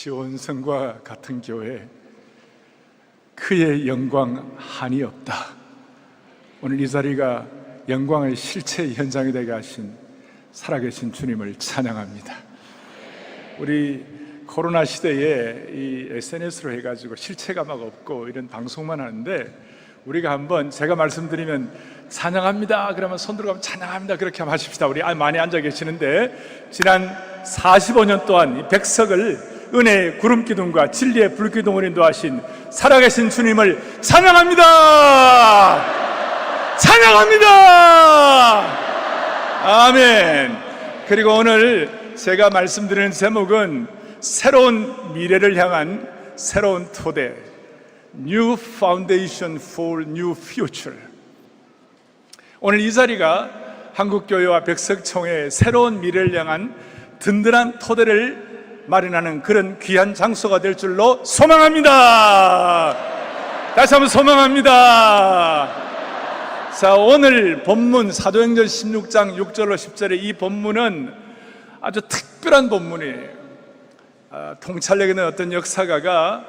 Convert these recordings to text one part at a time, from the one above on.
시온성과 같은 교회, 그의 영광 한이 없다. 오늘 이 자리가 영광의 실체 현장이 되게 하신 살아계신 주님을 찬양합니다. 우리 코로나 시대에 이 SNS로 해가지고 실체가 막 없고 이런 방송만 하는데, 우리가 한번 제가 말씀드리면 찬양합니다 그러면 손 들어가면 찬양합니다 그렇게 한번 하십시다. 우리 많이 앉아 계시는데, 지난 45년 동안 이 백석을 은혜의 구름기둥과 진리의 불기둥으로 인도하신 살아계신 주님을 찬양합니다. 찬양합니다. 아멘. 그리고 오늘 제가 말씀드리는 제목은 새로운 미래를 향한 새로운 토대, New Foundation for New Future. 오늘 이 자리가 한국교회와 백석총회의 새로운 미래를 향한 든든한 토대를 마련하는 그런 귀한 장소가 될 줄로 소망합니다. 다시 한번 소망합니다. 자, 오늘 본문 사도행전 16장 6절로 10절의 이 본문은 아주 특별한 본문이에요. 통찰력에는 어떤 역사가가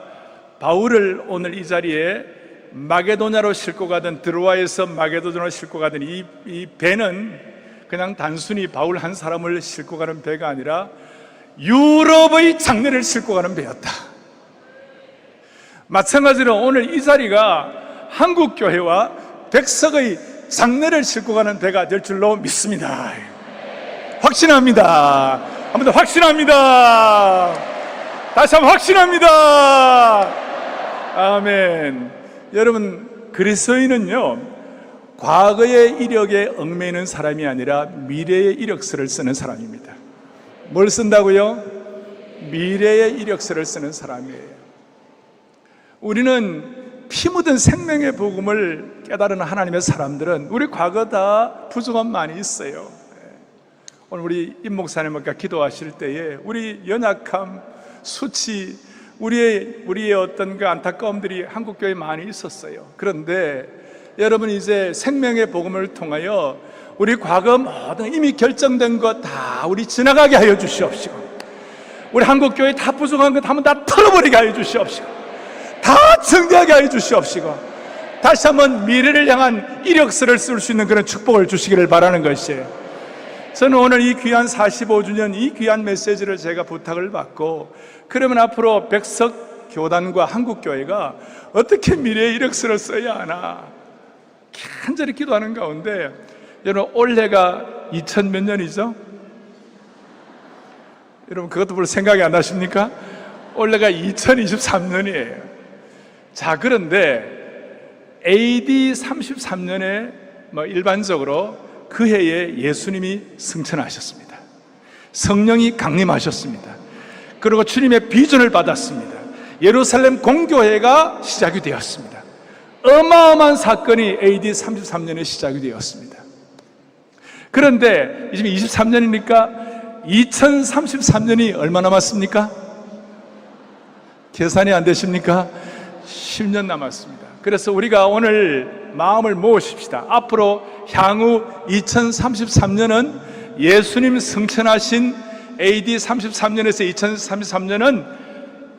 바울을 오늘 이 자리에 마게도냐로 싣고 가던, 드로아에서 마게도냐로 싣고 가던 이 배는 그냥 단순히 바울 한 사람을 싣고 가는 배가 아니라 유럽의 장례를 싣고 가는 배였다. 마찬가지로 오늘 이 자리가 한국교회와 백석의 장례를 싣고 가는 배가 될 줄로 믿습니다. 확신합니다. 한 번 더 확신합니다. 다시 한번 확신합니다. 아멘. 여러분, 그리스도인은요, 과거의 이력에 얽매이는 사람이 아니라 미래의 이력서를 쓰는 사람입니다. 뭘 쓴다고요? 미래의 이력서를 쓰는 사람이에요. 우리는 피 묻은 생명의 복음을 깨달은 하나님의 사람들은 우리 과거 다 부족함 많이 있어요. 오늘 우리 임 목사님과 기도하실 때에 우리 연약함, 수치, 우리의 어떤 그 안타까움들이 한국교회에 많이 있었어요. 그런데 여러분, 이제 생명의 복음을 통하여 우리 과거 모든 이미 결정된 것 다 우리 지나가게 하여 주시옵시고, 우리 한국교회 다 부족한 것 한번 다 털어버리게 하여 주시옵시고, 다 정리하게 하여 주시옵시고, 다시 한번 미래를 향한 이력서를 쓸 수 있는 그런 축복을 주시기를 바라는 것이에요. 저는 오늘 이 귀한 45주년 이 귀한 메시지를 제가 부탁을 받고, 그러면 앞으로 백석 교단과 한국교회가 어떻게 미래의 이력서를 써야 하나 간절히 기도하는 가운데, 여러분, 올해가 2000 몇 년이죠? 여러분, 그것도 별로 생각이 안 나십니까? 올해가 2023년이에요. 자, 그런데 AD 33년에 일반적으로 그 해에 예수님이 승천하셨습니다. 성령이 강림하셨습니다. 그리고 주님의 비전을 받았습니다. 예루살렘 공교회가 시작이 되었습니다. 어마어마한 사건이 AD 33년에 시작이 되었습니다. 그런데 지금 23년이니까 2033년이 얼마 남았습니까? 계산이 안 되십니까? 10년 남았습니다. 그래서 우리가 오늘 마음을 모으십시다. 앞으로 향후 2033년은 예수님 승천하신 AD 33년에서 2033년은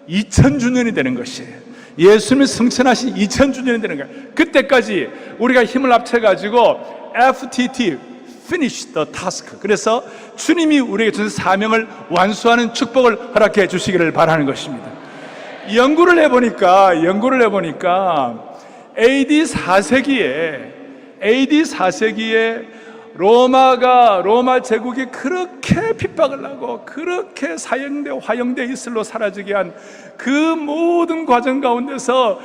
2000주년이 되는 것이에요. 예수님이 승천하신 2000주년이 되는 거예요. 그때까지 우리가 힘을 합쳐가지고 FTT, Finish the Task, 그래서 주님이 우리에게 주신 사명을 완수하는 축복을 허락해 주시기를 바라는 것입니다. 연구를 해보니까 AD 4세기에 로마 제국이 그렇게 핍박을 하고 그렇게 화형돼 이슬로 사라지게 한 그 모든 과정 가운데서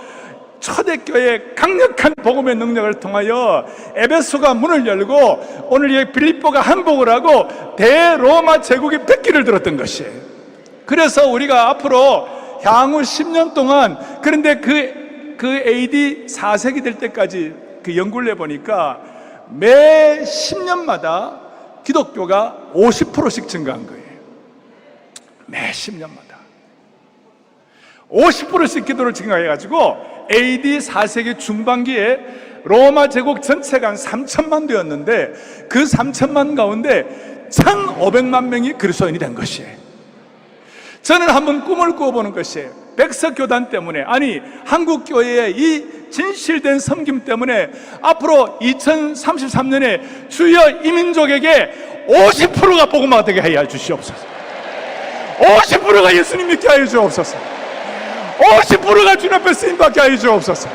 초대교회의 강력한 복음의 능력을 통하여 에베소가 문을 열고 오늘 이 빌립보가 항복을 하고 대로마 제국이 백기를 들었던 것이에요. 그래서 우리가 앞으로 향후 10년 동안, 그런데 그 AD 4세기 될 때까지 그 연구를 해보니까 매 10년마다 기독교가 50%씩 증가한 거예요. 매 10년마다 50%씩 기도를 증가해가지고 AD 4세기 중반기에 로마 제국 전체가 한 3천만 되었는데, 그 3천만 가운데 1,500만 명이 그리스도인이 된 것이에요. 저는 한번 꿈을 꾸어보는 것이에요. 백석교단 때문에, 아니 한국교회의 이 진실된 섬김 때문에 앞으로 2033년에 주여 이 민족에게 50%가 복음화가 되게 하여 주시옵소서. 50%가 예수님 믿게 하여 주옵소서. 50%가 주님 앞에 쓰임받게 하여 주옵소서.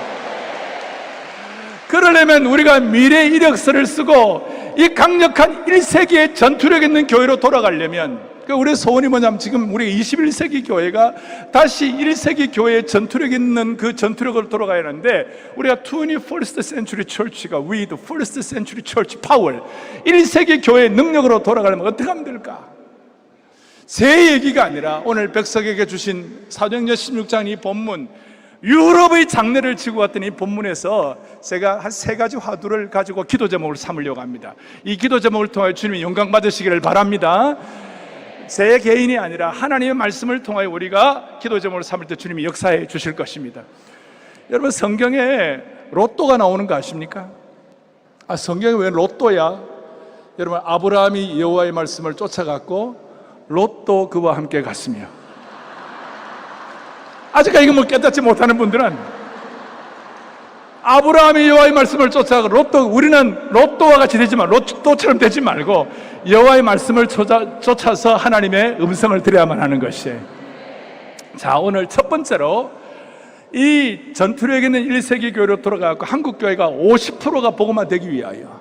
그러려면 우리가 미래 이력서를 쓰고 이 강력한 1세기의 전투력 있는 교회로 돌아가려면, 우리의 소원이 뭐냐면, 지금 우리 21세기 교회가 다시 1세기 교회의 전투력 있는 그 전투력으로 돌아가야 하는데, 우리가 21st century church가 with first century church power, 1세기 교회의 능력으로 돌아가려면 어떻게 하면 될까? 제 얘기가 아니라 오늘 백석에게 주신 사도행전 16장 이 본문, 유럽의 장례를 지고 왔던 이 본문에서 제가 한 3가지 화두를 가지고 기도 제목을 삼으려고 합니다. 이 기도 제목을 통하여 주님이 영광 받으시기를 바랍니다. 제 개인이 아니라 하나님의 말씀을 통하여 우리가 기도 제목을 삼을 때 주님이 역사해 주실 것입니다. 여러분, 성경에 로또가 나오는 거 아십니까? 성경에 왜 로또야? 여러분, 아브라함이 여호와의 말씀을 쫓아갔고 로또 그와 함께 갔으며, 아직까지 이거 깨닫지 못하는 분들은 아브라함이 여호와의 말씀을 쫓아가고 로또, 우리는 로또와 같이 되지만 로또처럼 되지 말고 여호와의 말씀을 쫓아서 하나님의 음성을 들어야만 하는 것이에요. 자, 오늘 첫 번째로 이 전투력 있는 1세기 교회로 돌아가고 한국 교회가 50%가 복음화되기 위하여,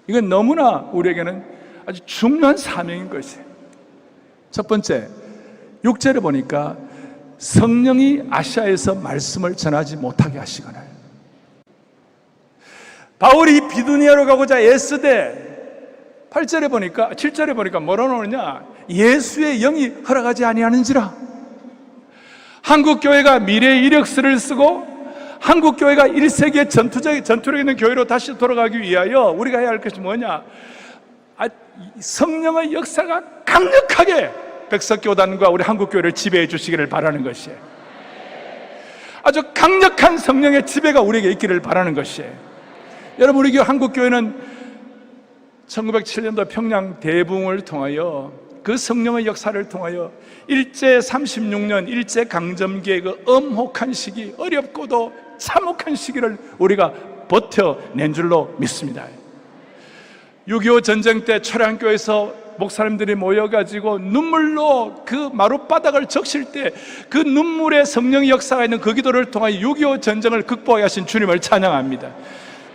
이건 너무나 우리에게는 아주 중요한 사명인 것이에요. 첫 번째, 6절에 보니까 성령이 아시아에서 말씀을 전하지 못하게 하시거늘. 바울이 비두니아로 가고자 애쓰되 7절에 보니까 뭐라 나오느냐? 예수의 영이 허락하지 아니하는지라. 한국교회가 미래의 이력서를 쓰고 한국교회가 1세기의 전투력 있는 교회로 다시 돌아가기 위하여 우리가 해야 할 것이 뭐냐? 성령의 역사가 강력하게 백석교단과 우리 한국교회를 지배해 주시기를 바라는 것이에요. 아주 강력한 성령의 지배가 우리에게 있기를 바라는 것이에요. 여러분, 우리 한국교회는 1907년도 평양 대붕을 통하여 그 성령의 역사를 통하여 일제 36년 일제 강점기의 그 엄혹한 시기, 어렵고도 참혹한 시기를 우리가 버텨낸 줄로 믿습니다. 6.25 전쟁 때 철양교에서 목사님들이 모여가지고 눈물로 그 마룻바닥을 적실 때 그 눈물의 성령의 역사가 있는 그 기도를 통하여 6.25 전쟁을 극복하게 하신 주님을 찬양합니다.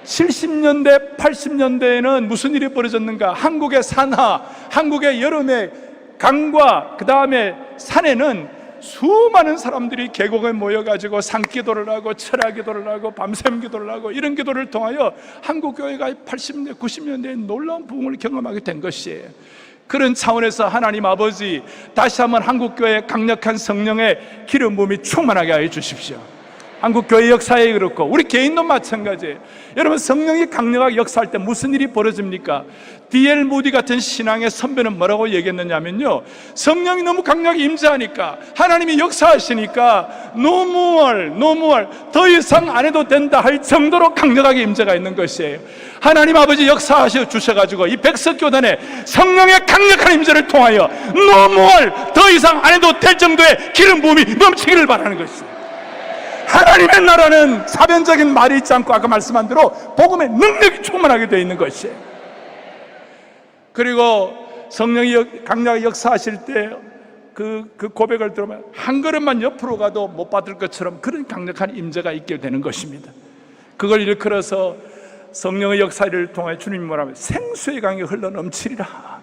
70년대, 80년대에는 무슨 일이 벌어졌는가? 한국의 산하, 한국의 여름의 강과 그 다음에 산에는 수많은 사람들이 계곡에 모여가지고 산기도를 하고 철야기도를 하고 밤샘 기도를 하고 이런 기도를 통하여 한국교회가 80년대, 90년대에 놀라운 부흥을 경험하게 된 것이에요. 그런 차원에서 하나님 아버지, 다시 한번 한국교회에 강력한 성령의 기름 부음이 충만하게 하여 주십시오. 한국교회 역사에 그렇고 우리 개인도 마찬가지예요. 여러분, 성령이 강력하게 역사할 때 무슨 일이 벌어집니까? D.L. 무디 같은 신앙의 선배는 뭐라고 얘기했느냐면요, 성령이 너무 강력하게 임재하니까, 하나님이 역사하시니까 no more 더 이상 안 해도 된다 할 정도로 강력하게 임재가 있는 것이에요. 하나님 아버지 역사하셔 주셔가지고 이 백석교단의 성령의 강력한 임재를 통하여 no more 더 이상 안 해도 될 정도의 기름 부음이 넘치기를 바라는 것이에요. 하나님의 나라는 사변적인 말이 있지 않고 아까 말씀한 대로 복음의 능력이 충만하게 되어 있는 것이에요. 그리고 성령이 강력하게 역사하실 때 그 고백을 들으면 한 걸음만 옆으로 가도 못 받을 것처럼 그런 강력한 임재가 있게 되는 것입니다. 그걸 일컬어서 성령의 역사를 통해 주님이 뭐라면 생수의 강이 흘러 넘치리라.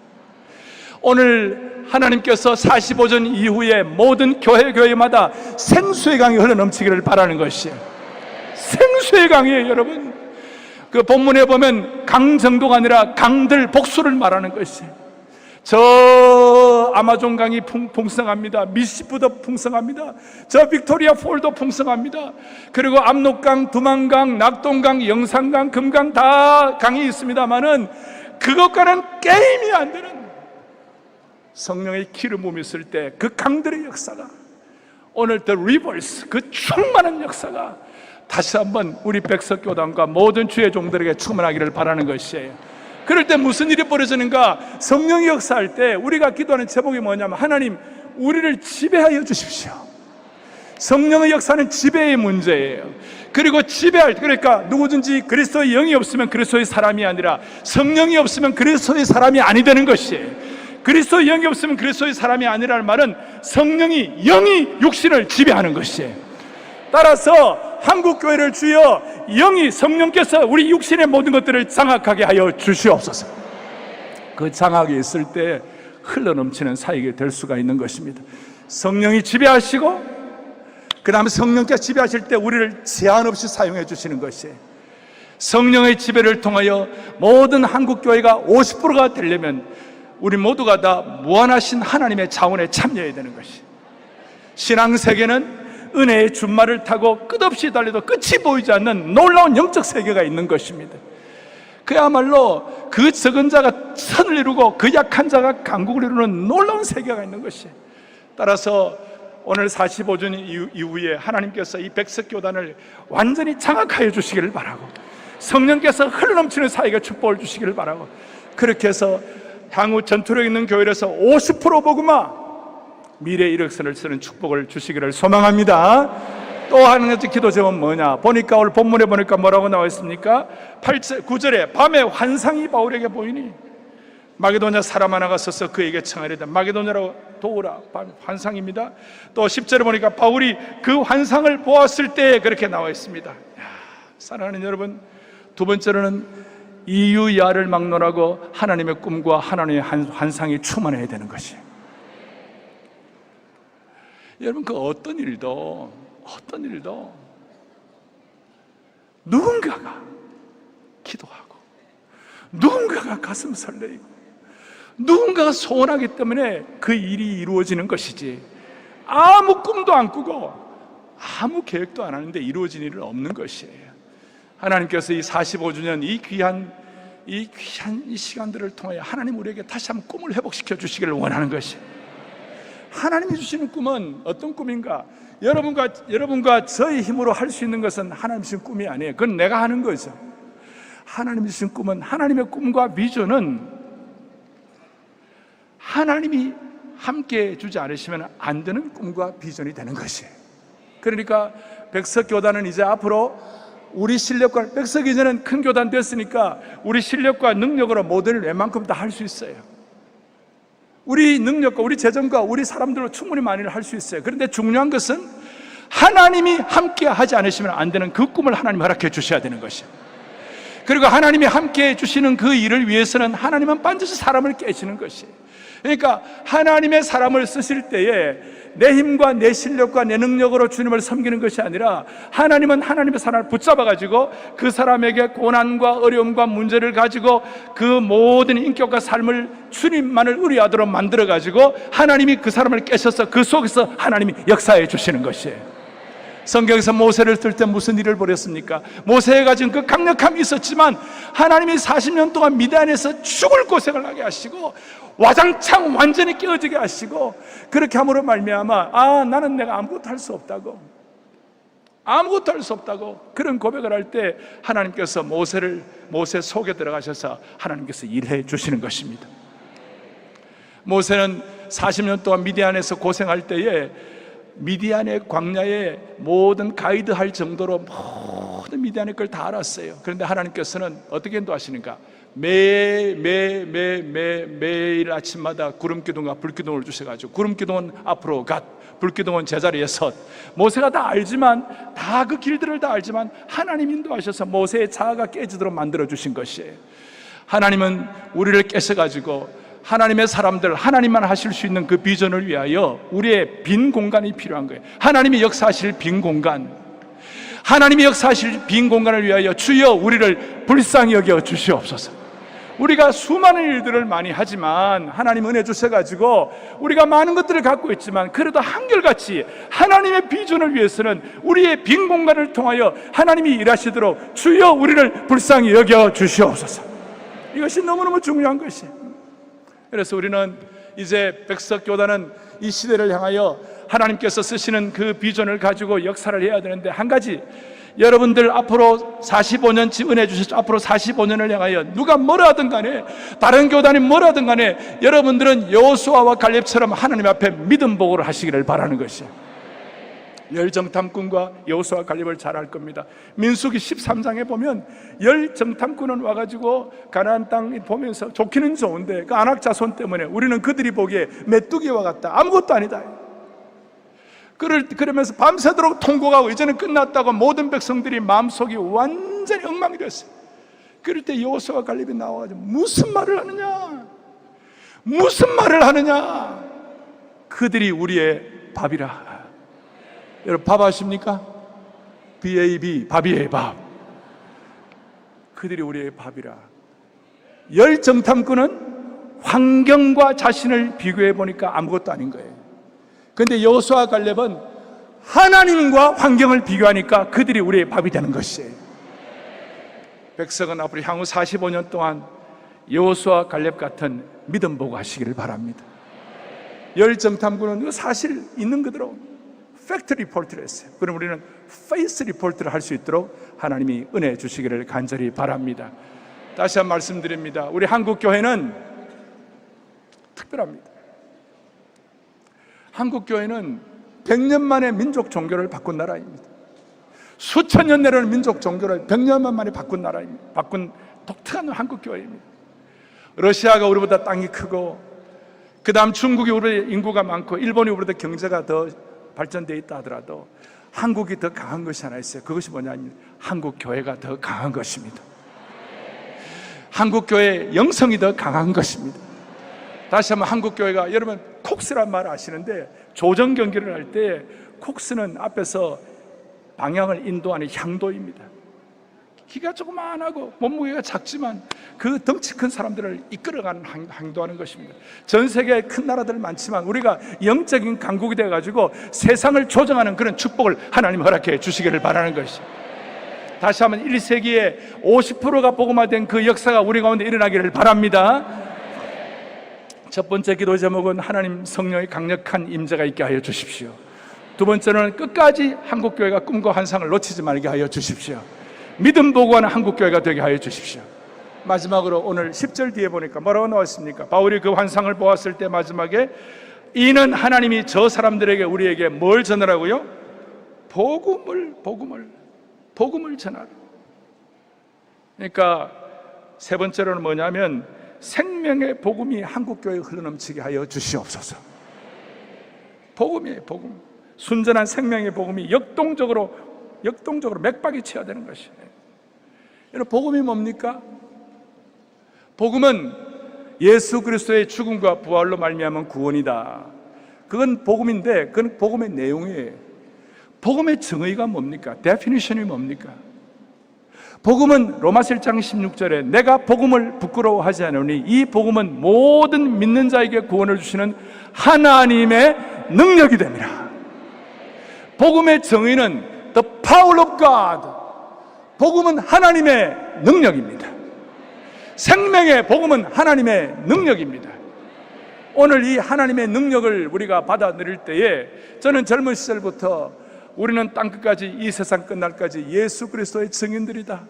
오늘 하나님께서 45전 이후에 모든 교회마다 생수의 강이 흘러 넘치기를 바라는 것이에요. 생수의 강이에요, 여러분. 그 본문에 보면 강 정도가 아니라 강들 복수를 말하는 것이에요. 저 아마존 강이 풍성합니다. 미시푸도 풍성합니다. 저 빅토리아 폴도 풍성합니다. 그리고 압록강, 두만강, 낙동강, 영산강, 금강 다 강이 있습니다만은 그것과는 게임이 안 되는 성령의 기름 부음이 있을 때 그 강들의 역사가, 오늘 The Rivers, 그 충만한 역사가 다시 한번 우리 백석교단과 모든 주의 종들에게 충만하기를 바라는 것이에요. 그럴 때 무슨 일이 벌어지는가? 성령이 역사할 때 우리가 기도하는 제목이 뭐냐면, 하나님 우리를 지배하여 주십시오. 성령의 역사는 지배의 문제예요. 그리고 지배할 때, 그러니까 누구든지 그리스도의 영이 없으면 그리스도의 사람이 아니라 성령이 없으면 그리스도의 사람이 아니 되는 것이에요. 그리스도의 영이 없으면 그리스도의 사람이 아니라는 말은 성령이, 영이 육신을 지배하는 것이에요. 따라서 한국교회를 주여 영이, 성령께서 우리 육신의 모든 것들을 장악하게 하여 주시옵소서. 그 장악이 있을 때 흘러넘치는 사역이 될 수가 있는 것입니다. 성령이 지배하시고 그 다음에 성령께서 지배하실 때 우리를 제한 없이 사용해 주시는 것이에요. 성령의 지배를 통하여 모든 한국교회가 50%가 되려면 우리 모두가 다 무한하신 하나님의 자원에 참여해야 되는 것이에요. 신앙세계는 은혜의 준말을 타고 끝없이 달려도 끝이 보이지 않는 놀라운 영적 세계가 있는 것입니다. 그야말로 그 적은 자가 선을 이루고 그 약한 자가 강국을 이루는 놀라운 세계가 있는 것이에요. 따라서 오늘 45주년 이후에 하나님께서 이 백석교단을 완전히 장악하여 주시기를 바라고, 성령께서 흘러넘치는 사역의 축복을 주시기를 바라고, 그렇게 해서 향후 전투력 있는 교회에서 50% 복음화, 미래 이력선을 쓰는 축복을 주시기를 소망합니다. 또 하는 가지 기도 제목은 뭐냐? 보니까 오늘 본문에 보니까 뭐라고 나와 있습니까? 9절에 밤에 환상이 바울에게 보이니 마게도냐 사람 하나가 서서 그에게 청하리다. 마게도냐로 도우라. 환상입니다. 또 10절에 보니까 바울이 그 환상을 보았을 때 그렇게 나와 있습니다. 사랑하는 여러분, 두 번째로는 이유야를 막론하고 하나님의 꿈과 하나님의 환상이 충만해야 되는 것이에요. 여러분, 그 어떤 일도 누군가가 기도하고 누군가가 가슴 설레이고 누군가가 소원하기 때문에 그 일이 이루어지는 것이지, 아무 꿈도 안 꾸고 아무 계획도 안 하는데 이루어진 일은 없는 것이에요. 하나님께서 이 45주년 이 귀한 이 시간들을 통해 하나님 우리에게 다시 한번 꿈을 회복시켜 주시기를 원하는 것이에요. 하나님이 주시는 꿈은 어떤 꿈인가? 여러분과 저의 힘으로 할 수 있는 것은 하나님 주신 꿈이 아니에요. 그건 내가 하는 거죠. 하나님이 주신 꿈은, 하나님의 꿈과 비전은 하나님이 함께 해주지 않으시면 안 되는 꿈과 비전이 되는 것이에요. 그러니까 백석교단은 이제 앞으로 우리 실력과, 백석 이전은 큰 교단 됐으니까 우리 실력과 능력으로 모델을 웬만큼 다 할 수 있어요. 우리 능력과 우리 재정과 우리 사람들로 충분히 많이 할 수 있어요. 그런데 중요한 것은 하나님이 함께 하지 않으시면 안 되는 그 꿈을 하나님 허락해 주셔야 되는 것이에요. 그리고 하나님이 함께 해주시는 그 일을 위해서는 하나님은 반드시 사람을 깨시는 것이에요. 그러니까 하나님의 사람을 쓰실 때에 내 힘과 내 실력과 내 능력으로 주님을 섬기는 것이 아니라 하나님은 하나님의 사람을 붙잡아가지고 그 사람에게 고난과 어려움과 문제를 가지고 그 모든 인격과 삶을 주님만을 의뢰하도록 만들어가지고 하나님이 그 사람을 깨셔서 그 속에서 하나님이 역사해 주시는 것이에요. 성경에서 모세를 쓸 때 무슨 일을 벌였습니까? 모세가 가진 그 강력함이 있었지만 하나님이 40년 동안 미디안에서 죽을 고생을 하게 하시고 와장창 완전히 깨어지게 하시고, 그렇게 함으로 말미암아 나는 내가 아무것도 할 수 없다고 그런 고백을 할 때 하나님께서 모세 속에 들어가셔서 하나님께서 일해 주시는 것입니다. 모세는 40년 동안 미디안에서 고생할 때에 미디안의 광야에 모든 가이드할 정도로 모든 미디안의 걸 다 알았어요. 그런데 하나님께서는 어떻게 인도하시는가? 매일 아침마다 구름기둥과 불기둥을 주셔가지고 구름기둥은 앞으로 불기둥은 제자리에 섰. 모세가 다 알지만, 다 그 길들을 다 알지만 하나님 인도하셔서 모세의 자아가 깨지도록 만들어 주신 것이에요. 하나님은 우리를 깨셔가지고 하나님의 사람들, 하나님만 하실 수 있는 그 비전을 위하여 우리의 빈 공간이 필요한 거예요. 하나님이 역사하실 빈 공간, 하나님이 역사하실 빈 공간을 위하여 주여 우리를 불쌍히 여겨 주시옵소서. 우리가 수많은 일들을 많이 하지만 하나님 은혜 주셔가지고 우리가 많은 것들을 갖고 있지만 그래도 한결같이 하나님의 비전을 위해서는 우리의 빈 공간을 통하여 하나님이 일하시도록 주여 우리를 불쌍히 여겨 주시옵소서. 이것이 너무너무 중요한 것이에요. 그래서 우리는 이제 백석교단은 이 시대를 향하여 하나님께서 쓰시는 그 비전을 가지고 역사를 해야 되는데, 한 가지 여러분들 앞으로 45년치 은혜 주셨죠. 앞으로 45년을 향하여 누가 뭐라 하든 간에, 다른 교단이 뭐라 하든 간에 여러분들은 여호수아와 갈렙처럼 하나님 앞에 믿음 보고를 하시기를 바라는 것이에요. 열정탐꾼과 여호수아 갈렙을 잘 알 겁니다. 민수기 13장에 보면 열정탐꾼은 와가지고 가나안 땅 보면서 좋기는 좋은데 그 안악 자손 때문에 우리는 그들이 보기에 메뚜기와 같다, 아무것도 아니다. 그러면서 밤새도록 통곡하고 이제는 끝났다고 모든 백성들이 마음속이 완전히 엉망이 됐어요. 그럴 때 여호수아와 갈렙이 나와가지고 무슨 말을 하느냐, 무슨 말을 하느냐, 그들이 우리의 밥이라. 여러분 밥 아십니까? BAB, 밥이에요, 밥. 그들이 우리의 밥이라. 열정탐꾼은 환경과 자신을 비교해 보니까 아무것도 아닌 거예요. 그런데 여호수아와 갈렙은 하나님과 환경을 비교하니까 그들이 우리의 밥이 되는 것이에요. 백성은 앞으로 향후 45년 동안 여호수아와 갈렙 같은 믿음 보고 하시기를 바랍니다. 열정탐꾼은 사실 있는 그대로 팩트 리포트를 했어요. 그럼 우리는 페이스 리포트를 할 수 있도록 하나님이 은혜 주시기를 간절히 바랍니다. 다시 한번 말씀드립니다. 우리 한국 교회는 특별합니다. 한국 교회는 100년 만에 민족 종교를 바꾼 나라입니다. 수천 년 내로는 민족 종교를 100년 만에 바꾼 나라입니다. 바꾼 독특한 한국 교회입니다. 러시아가 우리보다 땅이 크고, 그 다음 중국이 우리보다 인구가 많고, 일본이 우리보다 경제가 더 발전되어 있다 하더라도 한국이 더 강한 것이 하나 있어요. 그것이 뭐냐면 한국 교회가 더 강한 것입니다. 한국 교회의 영성이 더 강한 것입니다. 다시 한번 한국 교회가, 여러분 콕스란 말 아시는데 조정 경기를 할 때 콕스는 앞에서 방향을 인도하는 향도입니다. 키가 조그만하고 몸무게가 작지만 그 덩치 큰 사람들을 이끌어가는 행동하는 것입니다. 전 세계에 큰 나라들 많지만 우리가 영적인 강국이 되어가지고 세상을 조정하는 그런 축복을 하나님 허락해 주시기를 바라는 것입니다. 다시 한번 1세기에 50%가 복음화된 그 역사가 우리 가운데 일어나기를 바랍니다. 첫 번째 기도 제목은 하나님 성령의 강력한 임재가 있게 하여 주십시오. 두 번째는 끝까지 한국교회가 꿈과 환상을 놓치지 말게 하여 주십시오. 믿음 보고하는 한국교회가 되게 하여 주십시오. 마지막으로 오늘 10절 뒤에 보니까 뭐라고 나왔습니까? 바울이 그 환상을 보았을 때 마지막에 이는 하나님이 저 사람들에게 우리에게 뭘 전하라고요? 복음을 전하라. 그러니까 세 번째로는 뭐냐면 생명의 복음이 한국교회에 흘러넘치게 하여 주시옵소서. 복음이에요, 복음. 순전한 생명의 복음이 역동적으로 맥박이 쳐야 되는 것이에요. 여러분 복음이 뭡니까? 복음은 예수 그리스도의 죽음과 부활로 말미암은 구원이다. 그건 복음인데 그건 복음의 내용이에요. 복음의 정의가 뭡니까? 데피니션이 뭡니까? 복음은 로마서 1장 16절에 내가 복음을 부끄러워하지 않으니 이 복음은 모든 믿는 자에게 구원을 주시는 하나님의 능력이 됩니다. 복음의 정의는 The power of God. 복음은 하나님의 능력입니다. 생명의 복음은 하나님의 능력입니다. 오늘 이 하나님의 능력을 우리가 받아들일 때에 저는 젊은 시절부터 우리는 땅끝까지 이 세상 끝날까지 예수 그리스도의 증인들이다.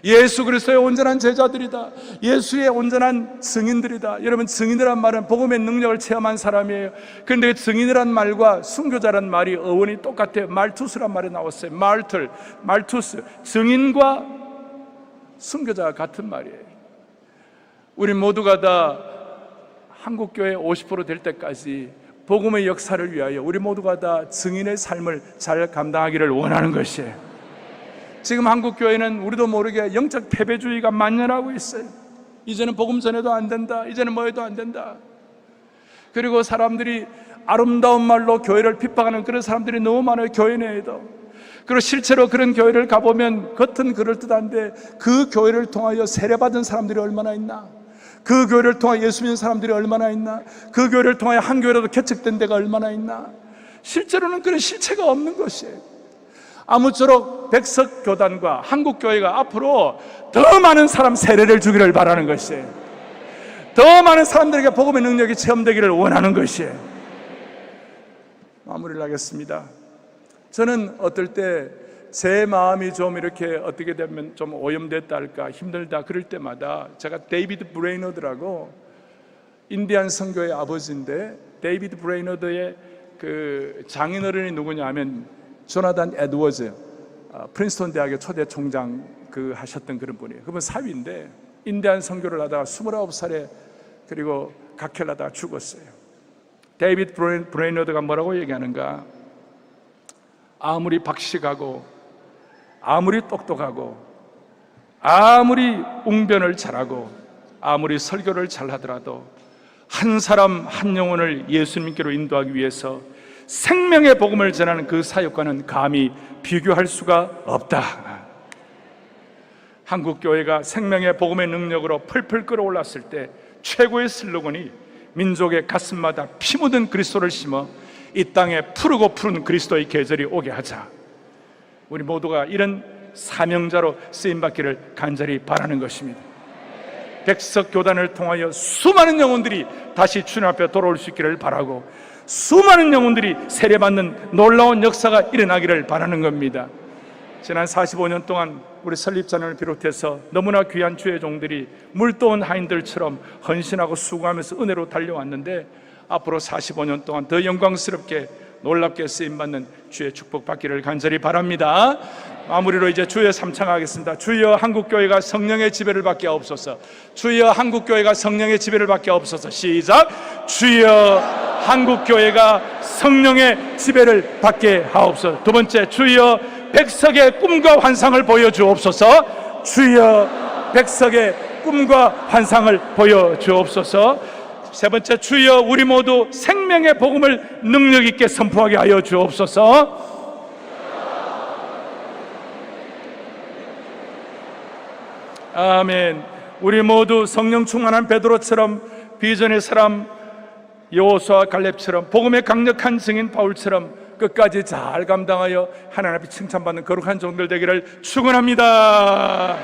예수 그리스도의 온전한 제자들이다. 예수의 온전한 증인들이다. 여러분 증인이란 말은 복음의 능력을 체험한 사람이에요. 그런데 증인이란 말과 순교자란 말이 어원이 똑같아요. 말투스란 말이 나왔어요. 말투스. 증인과 순교자가 같은 말이에요. 우리 모두가 다 한국교회 50% 될 때까지 복음의 역사를 위하여 우리 모두가 다 증인의 삶을 잘 감당하기를 원하는 것이에요. 지금 한국교회는 우리도 모르게 영적 패배주의가 만연하고 있어요. 이제는 복음 전해도 안 된다. 이제는 뭐 해도 안 된다. 그리고 사람들이 아름다운 말로 교회를 핍박하는 그런 사람들이 너무 많아요. 교회 내에도. 그리고 실제로 그런 교회를 가보면 겉은 그럴듯한데 그 교회를 통하여 세례받은 사람들이 얼마나 있나? 그 교회를 통하여 예수 믿는 사람들이 얼마나 있나? 그 교회를 통하여 한 교회라도 개척된 데가 얼마나 있나? 실제로는 그런 실체가 없는 것이에요. 아무쪼록 백석교단과 한국교회가 앞으로 더 많은 사람 세례를 주기를 바라는 것이에요. 더 많은 사람들에게 복음의 능력이 체험되기를 원하는 것이에요. 마무리를 하겠습니다. 저는 어떨 때 제 마음이 좀 이렇게 어떻게 되면 좀 오염됐다 할까, 힘들다 그럴 때마다 제가 데이비드 브레이너드라고 인디안 선교의 아버지인데, 데이비드 브레이너드의 그 장인어른이 누구냐 하면 조나단 에드워즈, 프린스턴 대학의 초대 총장 하셨던 그런 분이에요. 그분 사위인데 인디안 선교를 하다가 29살에 그리고 각혈을 하다가 죽었어요. 데이비드 브레이너드가 뭐라고 얘기하는가? 아무리 박식하고 아무리 똑똑하고 아무리 웅변을 잘하고 아무리 설교를 잘하더라도 한 사람 한 영혼을 예수님께로 인도하기 위해서 생명의 복음을 전하는 그 사역과는 감히 비교할 수가 없다. 한국교회가 생명의 복음의 능력으로 펄펄 끓어올랐을 때 최고의 슬로건이 민족의 가슴마다 피 묻은 그리스도를 심어 이 땅에 푸르고 푸른 그리스도의 계절이 오게 하자. 우리 모두가 이런 사명자로 쓰임받기를 간절히 바라는 것입니다. 백석교단을 통하여 수많은 영혼들이 다시 주님 앞에 돌아올 수 있기를 바라고, 수많은 영혼들이 세례받는 놀라운 역사가 일어나기를 바라는 겁니다. 지난 45년 동안 우리 설립자님을 비롯해서 너무나 귀한 주의 종들이 물도원 하인들처럼 헌신하고 수고하면서 은혜로 달려왔는데, 앞으로 45년 동안 더 영광스럽게 놀랍게 쓰임받는 주의 축복 받기를 간절히 바랍니다. 마무리로 이제 주여 삼창하겠습니다. 주여 한국교회가 성령의 지배를 받게 하옵소서. 주여 한국교회가 성령의 지배를 받게 하옵소서. 시작. 주여 한국교회가 성령의 지배를 받게 하옵소서. 두 번째, 주여 백석의 꿈과 환상을 보여주옵소서. 주여 백석의 꿈과 환상을 보여주옵소서. 세 번째, 주여 우리 모두 생명의 복음을 능력 있게 선포하게 하여 주옵소서. 아멘. 우리 모두 성령 충만한 베드로처럼, 비전의 사람 여호수아와 갈렙처럼, 복음의 강력한 증인 바울처럼 끝까지 잘 감당하여 하나님 앞에 칭찬받는 거룩한 종들 되기를 축원합니다.